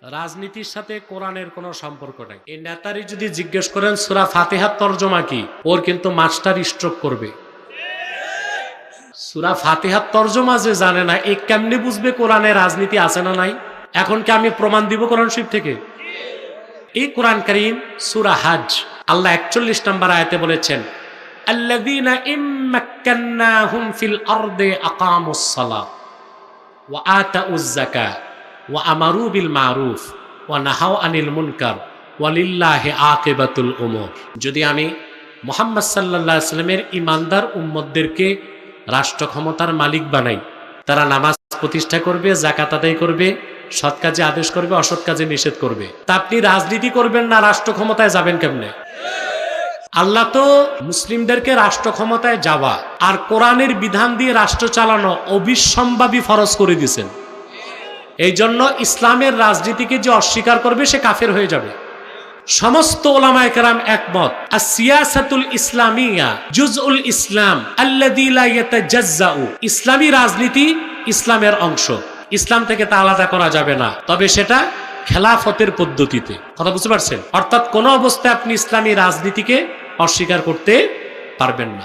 রাজনীতির সাথে কোরআনের কোনো সম্পর্ক নাই। এই নেতারই যদি জিজ্ঞেস করেন সূরা ফাতিহার তরজমা কি, ওর কিন্তু মাস্টার স্ট্রোক করবে। সূরা ফাতিহার তরজমা যে জানে না, এ কেমনে বুঝবে কোরআনে রাজনীতি আছে না নাই? এখন কি আমি প্রমাণ দিব কোরআন শরীফ থেকে? এই কোরআন কারীম সূরা হজ আল্লাহ 41 নম্বর আয়াতে বলেছেন, আল্লাযীনা ইম্মাক্কান্নাহুম ফিল আরদি আকামুস সালাহ ওয়া আতাউয যাকাহ ওয়া আমারু বিল মারুফ ওয়া নাহাউ আনিল মুনকার ওয়ালিল্লাহি আকিবাতুল উমুর। যদি আমি মুহাম্মদ সাল্লাল্লাহু আলাইহি ওয়াসাল্লামের ঈমানদার উম্মতদেরকে রাষ্ট্র ক্ষমতার মালিক বানাই, তারা নামাজ প্রতিষ্ঠা করবে, যাকাত আদায় করবে, সৎ কাজে আদেশ করবে, অসৎ কাজে নিষেধ করবে, তা আপনি রাজনীতি করবেন না, রাষ্ট্র ক্ষমতায় যাবেন কেমনে? আল্লাহ তো মুসলিমদেরকে রাষ্ট্র ক্ষমতায় যাওয়া আর কোরআনের বিধান দিয়ে রাষ্ট্র চালানো অবিসম্ভাবী ফরজ করে দিয়েছেন। এই জন্য ইসলামের রাজনীতিকে যে অস্বীকার করবে সে কাফের হয়ে যাবে। সমস্ত ওলামায়ে কেরাম একমত, আসিয়াসাতুল ইসলামিয়া জুজউল ইসলাম আল্লাযী লা ইয়াতাজাজ্জাউ। ইসলামী রাজনীতি ইসলামের অংশ, ইসলাম থেকে তা আলাদা করা যাবে না, তবে সেটা খেলাফতের পদ্ধতিতে। কথা বুঝতে পারছেন? অর্থাৎ কোন অবস্থায় আপনি ইসলামী রাজনীতিকে অস্বীকার করতে পারবেন না।